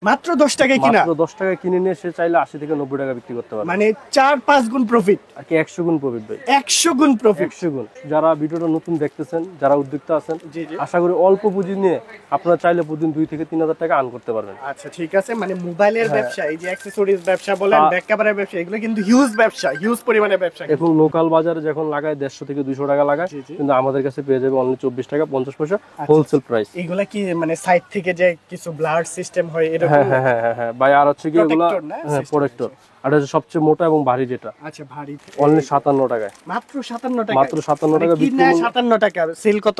মাত্র 10 টাকায় কিনা, মাত্র 10 টাকায় কিনে নিয়ে সে চাইলে 80 থেকে 90 টাকা বিক্রি করতে পারে। মানে 4-5 গুণ প্রফিট, আর কি 100 গুণ প্রফিট ভাই, 100 গুণ প্রফিট। 100 গুণ। যারা ভিডিওটা নতুন দেখতেছেন, যারা উদ্যোক্তা আছেন, জি জি। আশা করি অল্প পুঁজি নিয়ে আপনারা চাইলে প্রতিদিন 2 থেকে 3000 টাকা আর্ন করতে পারবেন। আচ্ছা ঠিক আছে, মানে মোবাইলের ব্যবসা, এই যে অ্যাকসেসরিজ ব্যবসা বলেন, ব্যাক কভারের ব্যবসা, এগুলো কিন্তু হিউজ ব্যবসা, হিউজ পরিমাণে ব্যবসা। এখন লোকাল বাজারে যখন লাগায় 150 থেকে 200 টাকা লাগায়, কিন্তু আমাদের কাছে পেয়ে যাবে অনলি 24 টাকা 50 পয়সা হোলসেল প্রাইস। এগুলা কি মানে সাইড থেকে যে কিছু ব্লার সিস্টেম হয় এরকম? হ্যাঁ ভাই, আর হচ্ছে কি এগুলা প্রোটেক্টর, আর হচ্ছে সবচেয়ে মোটা এবং ভারী যেটা। আচ্ছা ভারী, অনলি 57 টাকায়, মাত্র 57 টাকা, মাত্র 57 টাকা কি না 57 টাকা সেল কত?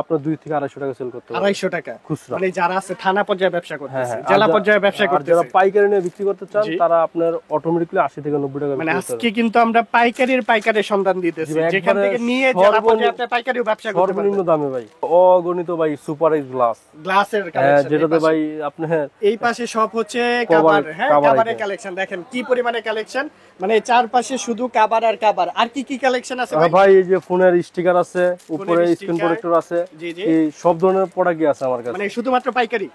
আপনার 2 থেকে 250 টাকা সেল করতে পারবেন, 250 টাকা খুচরা। মানে যারা আছে থানা পর্যায়ে ব্যবসা করতেছে, জেলা পর্যায়ে ব্যবসা করতেছে, যারা পাইকারি নিয়ে বিক্রি করতে চান তারা আপনার অটোমেটিক্যালি 80 থেকে 90 টাকা মানে আজকে কিন্তু আমরা পাইকারির সন্ধান দিতেছি, যেখান থেকে নিয়ে জেলা পর্যায়ে আপনি পাইকারিও ব্যবসা করতে পারবেন সর্বনিম্ন দামে ভাই। অগণিত ভাই সুপার এইচ গ্লাসের কালেকশন, যেটাতে ভাই আপনি এই পাশে সব হচ্ছে কভার, হ্যাঁ কভারের কালেকশন দেখেন কি পরিমাণে কালেকশন, মানে চারপাশে শুধু কভার আর কভার। আর কি কি কালেকশন আছে ভাই? এই যে ফোনের স্টিকার আছে, উপরে স্ক্রিন প্রোটেক্টর আছে, এই সব ধরনের প্রোডাক্ট আছে আমার কাছে। মানে শুধুমাত্র পাইকারি,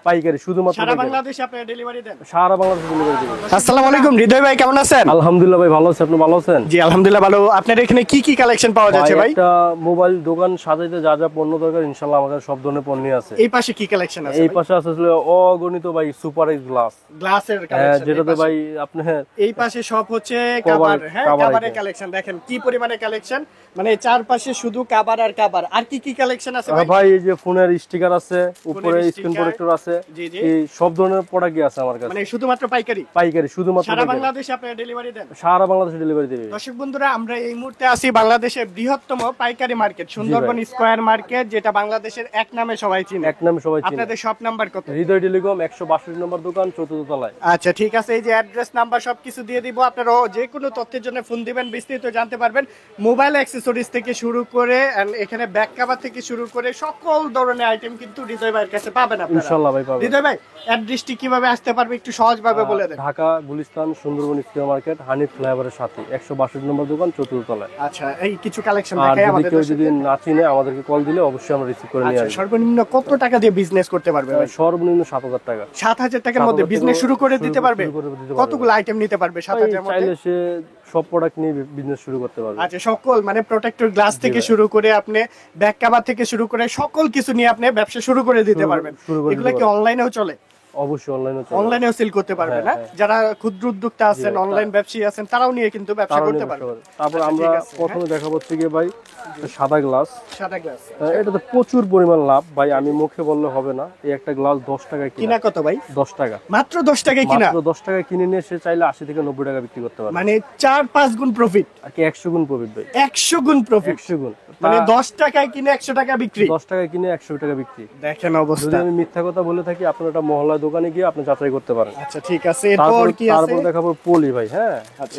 শুধুমাত্র সারা বাংলাদেশে আপনি ডেলিভারি দেন? সারা বাংলাদেশে ডেলিভারি দেব। আসসালামু আলাইকুম হৃদয় ভাই, কেমন আছেন? আলহামদুলিল্লাহ ভাই, ভালো আছি, আপনি ভালো আছেন? জি আলহামদুলিল্লাহ ভালো। আপনার এখানে কি কি কালেকশন পাওয়া যাচ্ছে ভাই? একটা মোবাইল দোকান সাজাইতে যা যা পণ্য দরকার ইনশাআল্লাহ আমাদের সব ধরনের পণ্য আছে। এই পাশে কি কালেকশন আছে? এই পাশে আছে আসলে অগণিত ভাই সুপার এইচ গ্লাসের কালেকশন, যেটাতে ভাই আপনি এই পাশে সব হচ্ছে কভার, হ্যাঁ কভারের কালেকশন দেখেন কি পরিমাণে কালেকশন, মানে চারপাশে শুধু কভার আর কভার। আর কি কি কালেকশন আছে ভাই? এই যে ফোনের স্টিকার আছে, উপরে স্ক্রিন প্রোটেক্টর আছে, এই সব ধরনের প্রোডাক্ট আছে আমার কাছে। মানে শুধুমাত্র পাইকারি, শুধুমাত্র সারা বাংলাদেশে আপনি ডেলিভারি দেন? সারা বাংলাদেশে ডেলিভারি দেবে। দর্শক বন্ধুরা, আমরা এই মুহূর্তে আছি বাংলাদেশের বৃহত্তম পাইকারি মার্কেট সুন্দরবন স্কয়ার মার্কেট, যেটা বাংলাদেশের এক নামে সবাই চিনে। আপনাদের শপ নাম্বার কত? হৃদয় টেলিকম 162 নম্বর দোকান, 4th তলায়। আচ্ছা ঠিক আছে, এই যে অ্যাড্রেস নাম্বার সবকিছু দিয়ে দিব, আপনারা যে কোনো তথ্যের জন্য ফোন দিবেন, বিস্তারিত জানতে পারবেন। মোবাইল অ্যাকসেসরিজ থেকে শুরু করে এখানে ব্যাক কভার থেকে শুরু করে সকল ধরনের আইটেম কিন্তু হৃদয় ভাইয়ের কাছে পাবেন আপনারা। ইনশাআল্লাহ ভাই পাবেন। হৃদয় ভাই, অ্যাড্রেসটি কিভাবে আসতে পারবে একটু সহজভাবে বলে দেন। ঢাকা গুলিস্তান সুন্দরবন স্কয়ার মার্কেট, হানিফ ফ্লাইওভারের সাথে 162 নম্বর দোকান, 4th তলায়। আচ্ছা, এই কিছু কালেকশন দেখাই আমাদের। কেউ যদি না চিনে আমাদেরকে কল দিলে অবশ্যই আমরা রিসিভ করে নিয়ে আসব। সর্বনিম্ন কত টাকা দিয়ে বিজনেস করতে পারবে ভাই? সর্বনিম্ন 7000 টাকা। 7000 টাকার মধ্যে বিজনেস শুরু করে দিতে পারবে? কতগুলো আইটেম নিতে পারবে 7000 মধ্যে? চাইলে সে সব প্রোডাক্ট নিয়ে বিজনেস শুরু করতে পারবে। আচ্ছা, সকল মানে প্রোটেক্টর গ্লাস থেকে শুরু করে আপনি ব্যাক কভার থেকে শুরু করে সকল কিছু নিয়ে আপনি ব্যবসা শুরু করে দিতে পারবেন। এগুলা কি অনলাইনেও চলে? অবশ্যই অনলাইনেও সেল করতে পারবে না? যারা ক্ষুদ্র উদ্যোক্তা আছেন, অনলাইন ব্যবসায়ী আছেন, তারাও নিয়ে কিন্তু ব্যবসা করতে পারবে। তারপর আমরা প্রথমে দেখাবো হচ্ছে কি ভাই, সাদা গ্লাস। এটাতে আচ্ছা। প্রচুর পরিমাণ লাভ ভাই, আমি মুখে বললে হবে না। এই একটা গ্লাস 10 টাকায় কিনা কত ভাই? 10 টাকা, মাত্র 10 টাকায় কিনা, মাত্র 10 টাকায় কিনে নিয়ে সে চাইলে 80 থেকে 90 টাকা বিক্রি করতে পারবে। মানে 4-5 গুণ প্রফিট, আর কি 100 গুণ প্রফিট ভাই, 100 গুণ প্রফিট, 100 গুণ। মানে 10 টাকায় কিনে 100 টাকা বিক্রি, 10 টাকায় কিনে 100 টাকা বিক্রি। দেখেন অবস্থা। যদি আমি মিথ্যা কথা বলে থাকি, আপনার একটা মহল্লার দোকানে গিয়ে আপনি যাচাই করতে পারেন। আচ্ছা ঠিক আছে, এরপর কি আছে? তারপর দেখাবো পলি ভাই। হ্যাঁ,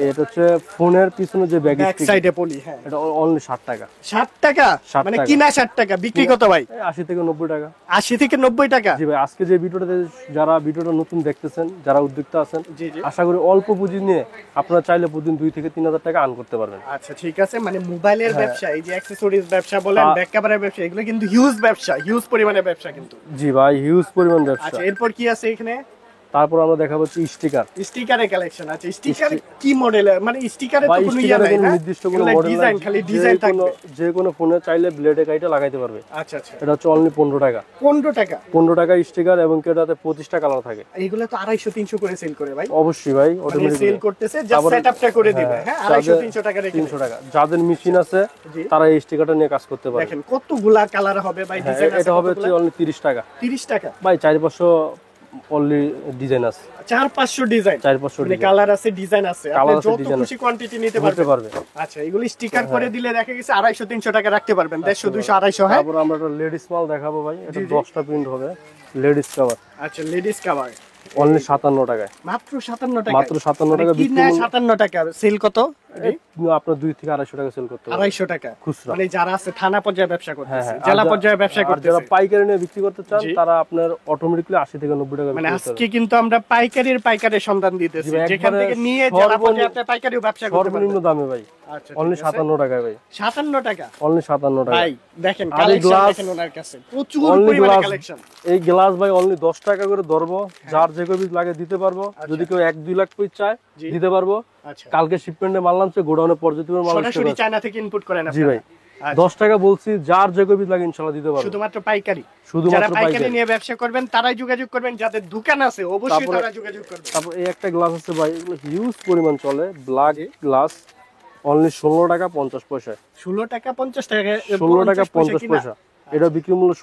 এটা হচ্ছে ফোনের পিছনে যে ব্যাক সাইডে পলি, হ্যাঁ এটা অনলি 60 টাকা। 60 টাকা, মানে কিনা 60 টাকা, বিক্রি কত ভাই? 80 থেকে 90 টাকা। 80 থেকে 90 টাকা। জি ভাই, আজকে যে ভিডিওটাতে যারা ভিডিওটা নতুন দেখতেছেন, যারা উদ্যোক্তা আছেন, আশা করি অল্প পুঁজি নিয়ে আপনারা চাইলে প্রতিদিন 2 থেকে 3000 টাকা আর্ন করতে পারবেন। আচ্ছা ঠিক আছে, মানে মোবাইলের ব্যবসা, এই যে অ্যাকসেসরিজ ব্যবসা বলেন, ব্যাক কভারের ব্যবসা, এগুলো কিন্তু হিউজ ব্যবসা, হিউজ পরিমাণে ব্যবসা কিন্তু। জি ভাই, হিউজ পরিমাণ ব্যবসা। আচ্ছা, এরপর কি আছে এখানে? তারপর আমরা দেখাবো স্টিকারের কালেকশন আছে। স্টিকার কি মডেল? মানে স্টিকারে তো কোনো ইয়া নাই না, নির্দিষ্ট কোনো মডেল ডিজাইন, খালি ডিজাইন থাকবে। যে কোনো ফোনে চাইলে ব্লেডে কাইটা লাগাইতে পারবে। আচ্ছা আচ্ছা, এটা হচ্ছে অনলি 15 টাকা। 15 টাকা, 15 টাকা স্টিকার, এবং এটাতে 25টা কালার থাকে। এইগুলো তো 250-300 করে সেল করে ভাই। অবশ্যই ভাই, অটোমেটিক সেল করতেছে, জাস্ট সেটআপটা করে দিবে। হ্যাঁ, 250-300 টাকা রেখে 300 টাকা। যাদের মেশিন আছে তারা এই স্টিকারটা নিয়ে কাজ করতে পারে। দেখেন কতগুলা কালার হবে ভাই, ডিজাইন আছে। এটা হবে হচ্ছে অনলি 30 টাকা। 30 টাকা ভাই, 4-500 অনলি ডিজাইন আছে। 4-500 ডিজাইন, 4-500 মানে কালার আছে, ডিজাইন আছে, আপনি যত খুশি কোয়ান্টিটি নিতে পারবে। আচ্ছা, এগুলো স্টিকার করে দিলে দেখা গেছে 250-300 টাকা রাখতে পারবেন, 150-200-250। হ্যাঁ, তারপর আমরা একটা লেডিস মাল দেখাবো ভাই, এটা 10টা প্রিন্ট হবে, লেডিস কভার। আচ্ছা, লেডিস কভার অনলি 57 টাকায়, মাত্র 57 টাকা, মাত্র 57 টাকা কি না 57 টাকা সেল কত? আপনার 2 থেকে 250 টাকা সেল করতে পারবেন। 250 টাকা খুচরা। মানে যারা আছে থানা পর্যায়ে ব্যবসা হ্যাঁ করতেছে, হ্যাঁ। জেলা পর্যায়ে ব্যবসা আর যারা করতেছে, পাইকারি নিয়ে বিক্রি করতে চান জি। তারা আপনার অটোমেটিক্যালি 80 থেকে 90 টাকা মানে বিক্রি করতে আজকে কিন্তু আমরা পাইকারের সন্ধান দিতেছি, জি ভাই, যেখান একবারে থেকে নিয়ে জেলা সর্বনিম্ন- পর্যায়ে আপনি পাইকারিও ব্যবসা করতে সর্বনিম্ন পারবেন। দামে ভাই, আচ্ছা, অনলি ঠিক আছে। 57 টাকায় ভাই, 57 টাকা অনলি 57 টাকা। ভাই দেখেন আর এই কালেকশন গ্লাস- দেখেন ওনার কাছে প্রচুর Only পরিমাণে glass- কালেকশন। এই গ্লাস ভাই অনলি 10 টাকা করে ধরবো, যার যে কবি লাগে দিতে পারবো। যদি কেউ 1-2 লাখ পিস চায় জি। দিতে পারবো। আচ্ছা, কালকে শিপমেন্টে মাল নামছে, গোডাউনে পর্যাপ্ত মাল আসতে সরাসরি পারে। চায়না থেকে ইনপুট করেন জি আপনারা? ভাই, আচ্ছা, 10 টাকা বলছি, যার যে কবি লাগে ইনশাআল্লাহ দিতে পারবো। শুধুমাত্র পাইকারি। শুধুমাত্র যারা পাইকারি পাইকারি। নিয়ে ব্যবসা করবেন তারাই যোগাযোগ করবেন, যাদের দোকান আছে অবশ্যই তারপরে- তারা যোগাযোগ করবেন। তারপর এই একটা গ্লাস আছে ভাই, এগুলো হিউজ পরিমাণ চলে, ব্ল্যাক গ্লাস, অনলি 16 টাকা 50 পয়সা। 16 টাকা 50 টাকা 16 টাকা 50 কিনা? পয়সা। এটা বিক্রি মূল্য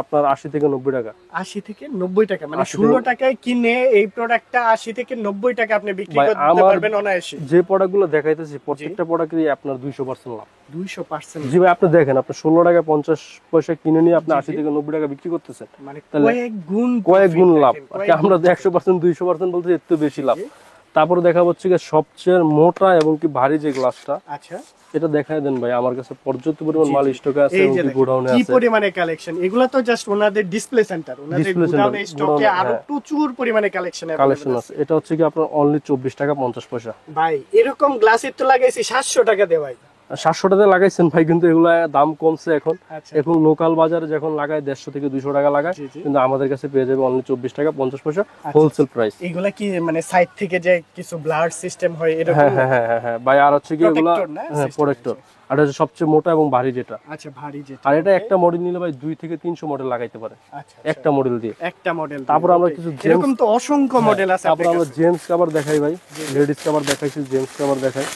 আপনার 80 থেকে 90 টাকা। 80 থেকে 90 টাকা, মানে 80 16 টাকায় কিনে এই প্রোডাক্টটা 80 থেকে 90 টাকা আপনি বিক্রি ভাই, করতে আমার পারবেন অনায়াসে। যে প্রোডাক্টগুলো দেখাইতেছি প্রত্যেকটা প্রোডাক্টই আপনার 200% লাভ। 200%, জি ভাই, আপনি দেখেন, আপনি 16 টাকা 50 পয়সা কিনে নিয়ে আপনি 80 থেকে 90 টাকা বিক্রি করতেছেন, মানে তাহলে কয়েক গুণ কয়েক গুণ profit লাভ। দেখেন, আর কয়েক কি আমরা গুণ 100% 200% বলতে এর তো বেশি লাভ। জি। তারপরে দেখা হচ্ছে কি সবচেয়ে মোটা এবং কি ভারী যে গ্লাসটা, আচ্ছা, এটা দেখায় দেন ভাই। আমার কাছে পর্যাপ্ত পরিমাণ জি, মাল জি। স্টকে আছে এই এবং যে কি দেখেন, গোডাউনে কি আছে। পরিমাণে কালেকশন, এগুলা তো জাস্ট ওনাদের ডিসপ্লে সেন্টার, ওনাদের Display center, গোডাউনে স্টকে গোডাউনে, আরো হ্যাঁ। প্রচুর পরিমাণে কালেকশন কালেকশন আছে। এটা হচ্ছে কি আপনার অনলি 24 টাকা 50 পয়সা। ভাই এরকম গ্লাসের তো লাগাইছি 700 টাকা দিয়ে ভাই। 700 টাকা লাগাইছেন ভাই, কিন্তু এগুলা দাম কমছে এখন। আচ্ছা, এখন লোকাল বাজারে যখন লাগায় 150 থেকে 200 টাকা লাগায়, জি, জি। কিন্তু আমাদের কাছে পেয়ে যাবে অনলি 24 টাকা 50 পয়সা হোলসেল প্রাইস। এগুলা কি মানে সাইড থেকে যে কিছু ব্লার সিস্টেম হয় এরকম? হ্যাঁ হ্যাঁ হ্যাঁ হ্যাঁ হ্যাঁ ভাই, আর হচ্ছে কি এগুলা Protector না? হ্যাঁ System প্রোটেক্টর। আর এটা হচ্ছে সবচেয়ে মোটা এবং ভারী যেটা। আচ্ছা, ভারী যেটা। আর এটা একটা মডেল নিলে ভাই 2 থেকে 300 মডেল লাগাইতে পারে আচ্ছা, একটা মডেল দিয়ে। একটা মডেল। তারপর আমরা কিছু এরকম তো অসংখ্য মডেল আছে তারপর আপনার আমরা কাছে। জেমস কভার দেখাই ভাই, লেডিস কভার দেখাইছি, জেমস কভার দেখাই।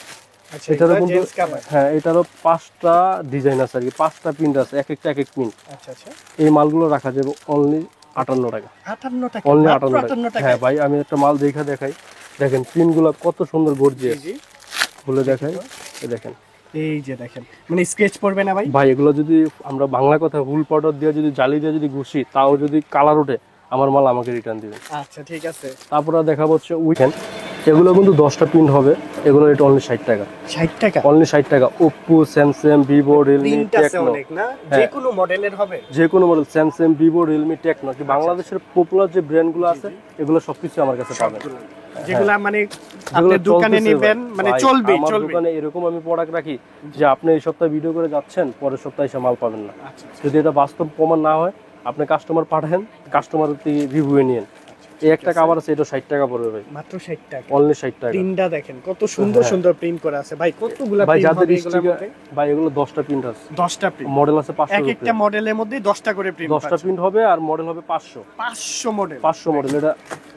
আচ্ছা, এটারও এগুলা কিন্তু জেন্টস কভার। হ্যাঁ, এটারও 5টা ডিজাইন আছে আর কি, 5টা প্রিন্ট আছে, এক একটা এক এক প্রিন্ট। আচ্ছা, আচ্ছা, এই মালগুলো রাখা যাবে অনলি 58 টাকা। 58 টাকা, অনলি মাত্র 58 58 টাকা। টাকা। হ্যাঁ ভাই, আমি একটা মাল দেখাই, দেখেন প্রিন্টগুলো কত সুন্দর গর্জিয়াস। জি, খুলে দেখাই, এই দেখেন এই যে দেখেন, মানে স্কেচ পড়বে না ভাই? ভাই। এগুলো যদি আমরা বাংলা কথা হুল পাউডার দিয়ে যদি জালি দিয়ে যদি ঘুষি, তাও যদি কালার ওঠে, আমার মাল আমাকে রিটার্ন দিবেন। আচ্ছা, ঠিক আছে। তারপরে দেখা হচ্ছে উইকেন্ড, এগুলো কিন্তু 10টা প্রিন্ট হবে, এগুলো এটা অনলি 60 টাকা। 60 টাকা অনলি 60 টাকা। Oppo, Samsung, Vivo, Realme, print আছে টেকনো, অনেক না? হ্যাঁ। যে কোনো মডেলের হবে? যে কোনো model, Samsung, Vivo, Realme, Tecno, কি বাংলাদেশের পপুলার যে ব্র্যান্ডগুলো আছে এগুলো সবকিছু আমার কাছে পাবেন। যেগুলা মানে যেগুলো আপনি দোকানে চলতেছে নেবেন, ভাই। মানে ভাই, চলবে আমার চলবে। দোকানে এরকম আমি প্রোডাক্ট রাখি যে আপনি এই সপ্তাহে ভিডিও করে যাচ্ছেন, পরের সপ্তাহে এসে মাল পাবেন না। আচ্ছা, যদি এটা বাস্তব প্রমাণ না হয়, আপনি কাস্টমার পাঠান, কাস্টমার রিভিউ নিয়েন। এই একটা কাভার আছে, এটা 60 টাকা পড়বে ভাই, মাত্র 60 টাকা। অনলি 60 টাকা। প্রিন্টটা দেখেন কত সুন্দর হ্যাঁ। সুন্দর প্রিন্ট করা আছে ভাই। কতগুলা ভাই প্রিন্ট যাদের হবে এগুলোর স্টিকার, মধ্যে? ভাই এগুলো 10টা প্রিন্ট আছে, 10টা প্রিন্ট, মডেল আছে 500 এক একটা মডেলের মধ্যে 10টা করে প্রিন্ট। 10টা প্রিন্ট হবে আর মডেল হবে 500 মডেল। 500 মডেল এটা।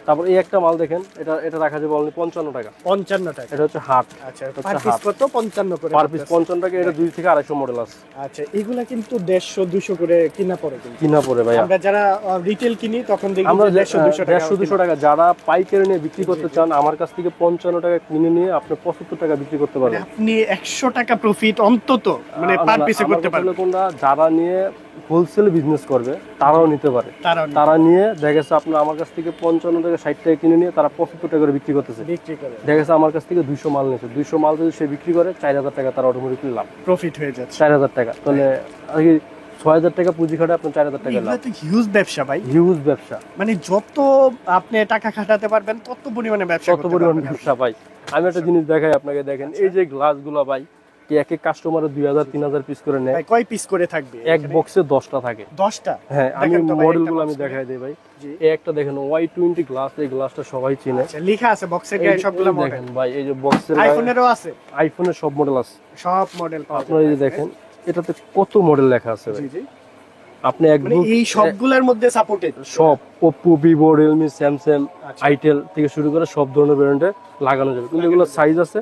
তারপর এই একটা মাল দেখেন, এটা এটা রাখা যাবে অনলি 55 টাকা। 55 টাকা। এটা হচ্ছে হাট, আচ্ছা, হচ্ছে পার পিস হাফ। কত? 55 করে। পার পিস 55 টাকা। এটা 2 থেকে 250 মডেল আছে, আচ্ছা, এগুলা কিন্তু 150 200 করে কিনা পড়ে কিন্তু। কিনা পড়ে ভাই। আমরা যারা রিটেল কিনি তখন দেখি আমরা 150 200 টাকা। 150-200 টাকা। যারা পাইকারি নিয়ে বিক্রি করতে চান, আমার কাছ থেকে 55 টাকা কিনে নিয়ে আপনি 75 টাকা বিক্রি করতে পারবেন। আপনি 100 টাকা প্রফিট অন্তত মানে পার পিসে আমার করতে কথা পারবেন। হলো কোনটা, যারা নিয়ে হোলসেল বিজনেস করবে তারাও নিতে পারে। তারা নিয়ে দেখা গেছে আপনার আমার কাছ থেকে 55 টাকা 60 টাকা কিনে নিয়ে তারা 75 টাকা করে বিক্রি করতেছে। বিক্রি করে দেখা গেছে আমার কাছ থেকে 200 মাল নিয়েছে, 200 মাল যদি সে বিক্রি করে 4000 টাকা তার অটোমেটিকলি লাভ। প্রফিট হয়ে যাচ্ছে। 4000 টাকা, তাহলে আর কি 6000 টাকা পুঁজি খাটে আপনার 4000 টাকা এগুলা লাভ। তো হিউজ ব্যবসা ভাই। হিউজ ব্যবসা, মানে যত আপনি টাকা খাটাতে পারবেন তত পরিমাণে ব্যবসা কত করতে পরিমাণ পারবেন। ব্যবসা ভাই। আমি একটা জিনিস দেখাই আপনাকে, দেখেন এই যে গ্লাসগুলো ভাই, কি এক এক কাস্টমারে 2000-3000 পিস করে নেয়। ভাই কয় পিস করে থাকবে? এক বক্সে 10টা থাকে। 10টা? হ্যাঁ, আমি দেখেন তো ভাই, মডেলগুলো একটা আমি box করে। দেখাই দিই ভাই। জি। এই একটা দেখেন Y20 গ্লাস, এই গ্লাসটা সবাই চিনে। আচ্ছা, লেখা আছে বক্সের গায়ে সবগুলো মডেল। দেখেন ভাই, এই যে বক্সের আইফোনেরও আছে, আইফোনের সব মডেল আছে, সব মডেল পাওয়া আপনারা এই যে দেখেন এটাতে কত মডেল লেখা আছে ভাই। জি জি। আপনি এক মানে এই সবগুলোর মধ্যে সাপোর্টেড সব ওপ্পো, ভিভো, রিয়েলমি, স্যামসাং, আচ্ছা। আইটেল থেকে শুরু করে সব ধরনের ব্র্যান্ডে লাগানো যাবে। কিন্তু এগুলো সাইজ আছে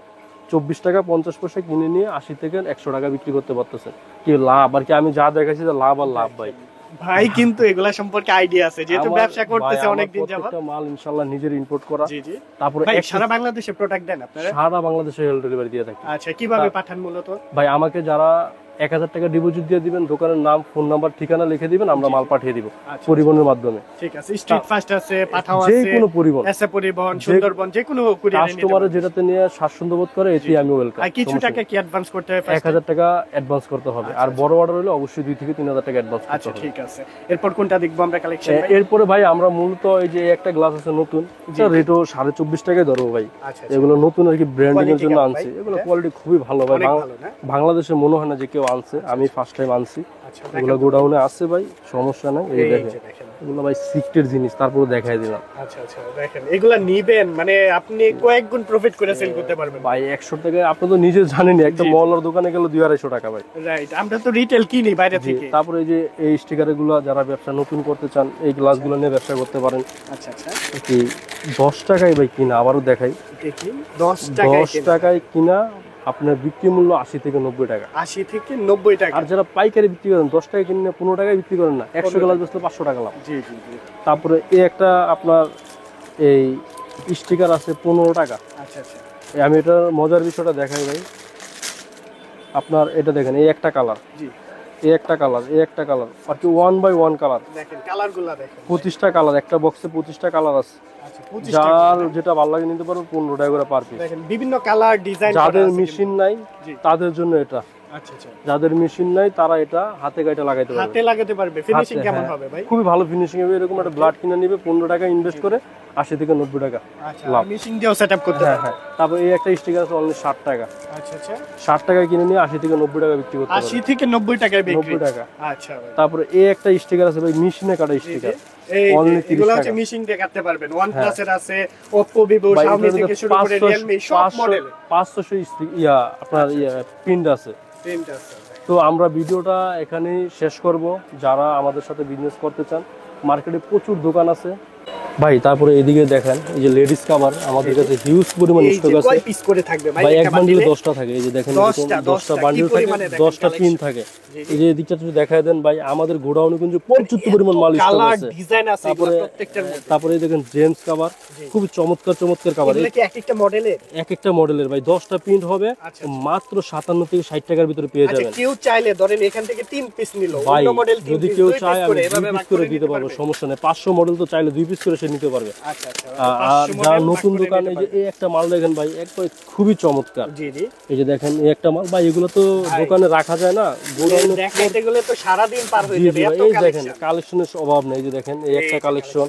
24 টাকা 50 পয়সা কিনে নিয়ে 80 থেকে 100 টাকা বিক্রি করতে পারতেছেন। কি লাভ, আর কি আমি যা দেখাচ্ছি লাভ আর লাভ ভাই। ভাই কিন্তু এগুলা সম্পর্কে আইডিয়া আছে, যেহেতু আমার- ব্যবসা করতেছে ভাই, অনেক দিন আমার যাবত। প্রত্যেকটা মাল ইনশাআল্লাহ নিজের ইম্পোর্ট করা। জি জি। তারপরে ভাই access- সারা বাংলাদেশে প্রোডাক্ট দেন আপনারা? সারা বাংলাদেশে হোম ডেলিভারি দিয়ে থাকি। আচ্ছা, কিভাবে পাঠান মূলত? ভাই আমাকে যারা 1000 টাকা ডিপোজিট দিয়ে দিবেন, দোকানের নাম, ফোন নাম্বার, ঠিকানা লিখে দিবেন, আমরা মাল পাঠিয়ে দিব আচ্ছা, পরিবহনের মাধ্যমে। ঠিক আছে, স্ট্রিট ফাস্ট আছে, পাঠাও যে আছে, কোনো পরিবহন, এসএ পরিবহন, সুন্দরবন, যে কোনো কুরিয়ারে নিতে কাস্টমারের পারবেন। যেটাতে নিয়ে স্বাচ্ছন্দ্য বোধ করে এটি আমি ওয়েলকাম। আর কিছু টাকা কি অ্যাডভান্স করতে হয়? 1000 টাকা অ্যাডভান্স করতে হবে, আর বড় অর্ডার হলে অবশ্যই 2 থেকে 3000 টাকা অ্যাডভান্স করতে আচ্ছা, হবে। ঠিক আছে। এরপর কোনটা দেখবো আমরা কালেকশন? এরপরে ভাই আমরা মূলত এই যে একটা গ্লাস আছে নতুন, এটা রেটও 24.5 টাকায় ধরবো ভাই। আচ্ছা, এগুলো নতুন আর কি ব্র্যান্ডিং এর জন্য Quality আনছি, কেমন এগুলো ভাই? কোয়ালিটি খুবই ভালো ভাই। অনেক ভালো না? বাংলাদেশে মনে হয় না যে কেউ আনছে, আমি ফার্স্ট টাইম আনছি। আচ্ছা, এগুলো গোডাউনে আছে ভাই, সমস্যা নাই। এই এই দেখেন যে দেখেন। এগুলো ভাই সিক্রেট জিনিস, তারপরে দেখাই দিলাম আচ্ছা, আচ্ছা, দেখেন এগুলা নিবেন মানে আপনি কয়েক গুণ প্রফিট করে সেল করতে পারবেন ভাই। 100 টাকায় আপনি তো নিজে জানেনই, একটা মহল্লার দোকানে গেলে 200-250 টাকা ভাই। রাইট, আমরা তো রিটেল কিনি বাইরে থেকে। তারপরে এই যে এই স্টিকার গুলো যারা ব্যবসা নতুন করতে চান, এই গ্লাসগুলো নিয়ে ব্যবসা করতে পারেন। আচ্ছা, আচ্ছা, কি 10 টাকায় ভাই কিনা, আবারও দেখাই, দেখি 10 টাকায় 10 টাকায় কিনা আপনার বিক্রি মূল্য 80 থেকে 90 টাকা। 80 থেকে 90 টাকা। আর যারা পাইকারি বিক্রি করেন 10 টাকায় কিনে 15 টাকায় বিক্রি করেন না, 100 গ্লাস বেচলে 500 টাকা লাভ। জি, জি, জি। তারপরে এই একটা আপনার এই স্টিকার আছে 15 টাকা। আচ্ছা, আচ্ছা, আমি এটা মজার বিষয়টা দেখাই ভাই, আপনার এটা দেখেন, এই একটা কালার, জি, এই একটা কালার, এই একটা কালার, আর কি 1 বাই 1 কালার, দেখেন কালারগুলো দেখেন। 25টা কালার, একটা বক্সে 25টা কালার আছে। আচ্ছা, 25 টাকা। যার যেটা ভালো লাগে নিতে পারবেন, 15 টাকা করে পার পিস। দেখেন বিভিন্ন কালার ডিজাইন যাদের মেশিন নাই জি। তাদের জন্য এটা, আচ্ছা, আচ্ছা, যাদের মেশিন নাই তারা এটা হাতে কাইটা লাগাইতে পারবে। হাতে লাগাতে পারবে। ফিনিশিং হাতে, কেমন হ্যাঁ। হবে ভাই? খুবই ভালো ফিনিশিং হবে। এরকম একটা ব্লাড কিনে নিবে, 15 টাকা ইনভেস্ট করে 80 থেকে 90 টাকা আচ্ছা, লাভ। মেশিন দিয়েও সেটআপ করতে হ্যাঁ, পারবে। হ্যাঁ। তারপর এই একটা স্টিকার আছে অনলি 60 টাকা। আচ্ছা, আচ্ছা, 60 টাকায় কিনে নিয়ে 80 থেকে 90 টাকা বিক্রি করতে 80 পারবে। থেকে 90 টাকায় বিক্রি। 90 টাকা। আচ্ছা ভাই। তারপরে এই একটা স্টিকার আছে ভাই, মেশিনে কাটা স্টিকার, এই only 30 এগুলো টাকা। হচ্ছে মেশিন দিয়ে কাটতে পারবেন। OnePlus এর আছে, Oppo, Vivo, ভাই Xiaomi এটার থেকে মধ্যে শুরু করে 500 Realme সব মডেল 500 আপনার প্রিন্ট আছে। প্রিন্ট আছে। তো আমরা ভিডিওটা এখানেই শেষ করব। যারা আমাদের সাথে বিজনেস করতে চান, মার্কেটে প্রচুর দোকান আছে ভাই। তারপরে এদিকে দেখেন, এই যে লেডিস কভার আমাদের কাছে হিউজ পরিমাণ এই স্টক যে আছে কয় পিস করে থাকবে ভাই? ভাই। এক একটা বান্ডিলে বান্ডিলে 10টা থাকে, এই যে দেখেন 10টা 10টা বান্ডিল কি থাকে, পরিমাণে দেখেন 10টা পিন collection। থাকে। জি, জি। এই যে এদিকটা যদি দেখায় দেন ভাই, আমাদের গোডাউনে কিন্তু পর্যাপ্ত পরিমাণ মাল স্টক কালার আছে। ডিজাইন আছে এগুলো তারপরে প্রত্যেকটার মধ্যে। তারপরে এই দেখেন জেমস কভার, খুব চমৎকার চমৎকার কভার। এগুলো কি এক একটা মডেলের? এক একটা মডেলের ভাই 10টা প্রিন্ট হবে, আচ্ছা, মাত্র 57 থেকে 60 টাকার ভিতরে পেয়ে আচ্ছা, যাবেন কেউ চাইলে ধরেন এখান থেকে 3 পিস নিলো, ভাই। অন্য মডেল 3 যদি পিস, কেউ 2 চায় পিস আমি করে 2 এভাবে পিস ভাগ করে করে দিতে পারবো, সমস্যা নেই। 500 মডেল তো চাইলে 2 পিস করে সে নিতে পারবে। আচ্ছা, আচ্ছা, আর 500 যারা মডেল নতুন ভাগ করে দোকান, নিতে এই যে পারবে। এই একটা মাল দেখেন ভাই, একবার খুবই চমৎকার। জি, জি। এই যে দেখেন এই একটা মাল ভাই, এগুলো তো ভাই। দোকানে রাখা যায় না, গোডাউনে। দেখাইতে গেলে তো সারা দিন পার হয়ে জি, যাবে জি ভাই, এত এই দেখেন কালেকশন। কালেকশনের অভাব নেই। এই যে দেখেন এই একটা এই কালেকশন।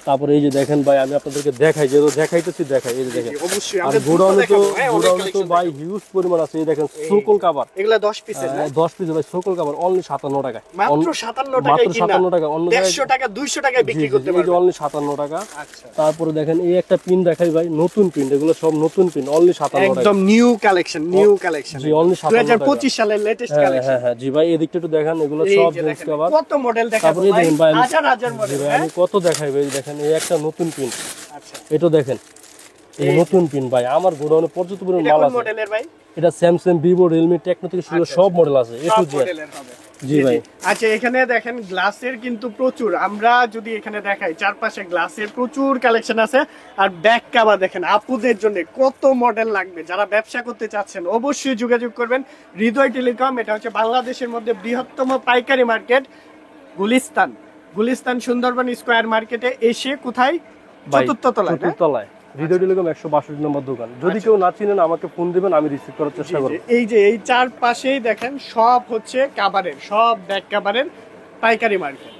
তারপরে এই যে দেখেন ভাই, আমি আপনাদেরকে দেখাই, যেহেতু দেখাইতেছি দেখাই, এই যে দেখেন। অবশ্যই আর আমরা গোডাউনে তো অনেক কালেকশন ভাই হিউজ পরিমাণ আছে। এই দেখেন সোকল কভার, এগুলা 10 পিসের না? 10 পিস ভাই সোকল কভার অনলি 57 টাকায়। মাত্র 57 টাকায় মাত্র কিনা 57 টাকা। অন্য জায়গায় 150 টাকা 200 টাকায় বিক্রি করতে এই যে পারবে। অনলি 57 টাকা। আচ্ছা, তারপরে দেখেন এই একটা পিন দেখাই ভাই, নতুন পিন, এগুলো সব নতুন পিন, অনলি 57 টাকা। একদম নিউ কালেকশন, নিউ কালেকশন। জি, only 57 টাকা। 2025 সালের লেটেস্ট হ্যাঁ, কালেকশন। হ্যাঁ, হ্যাঁ, জি ভাই, এদিকটা একটু দেখেন, এগুলো সব জেন্টস কভার। কত মডেল দেখাবো তারপরে ভাই? দেখেন ভাই, হাজার হাজার জি মডেল। ভাই, আমি কত দেখাই ভাই, দেখেন এই একটা নতুন পিন, আচ্ছা, এটা দেখেন, এই নতুন পিন ভাই। আমার গোডাউনে পর্যাপ্ত পরিমাণ এটা মাল কোন আছে। মডেলের ভাই? এটা স্যামসাং, ভিভো, রিয়েলমি, টেকনো থেকে শুরু করে সব মডেল আছে, এ টু সব জেড। মডেলের হবে। জি ভাই। আচ্ছা, এখানে দেখেন গ্লাসের কিন্তু প্রচুর, আমরা যদি এখানে দেখাই চারপাশে গ্লাসের প্রচুর কালেকশন আছে। আর ব্যাক কভার দেখেন, আপুদের জন্য কত মডেল লাগবে। যারা ব্যবসা করতে চাচ্ছেন অবশ্যই যোগাযোগ করবেন হৃদয় টেলিকম। এটা হচ্ছে বাংলাদেশের মধ্যে বৃহত্তম পাইকারি মার্কেট, গুলিস্তান সুন্দরবন স্কয়ার মার্কেটে এসে কোথায়? ভাই, চতুর্থ তলায়। চতুর্থ তলায় হৃদয় টেলিকম 162 নম্বর দোকান। যদি কেউ না চিনেন আমাকে ফোন দিবেন, আমি রিসিভ করার চেষ্টা করব। এই যে এই চারপাশেই দেখেন সব হচ্ছে কাভারের, সব ব্যাক কাভারের পাইকারি মার্কেট।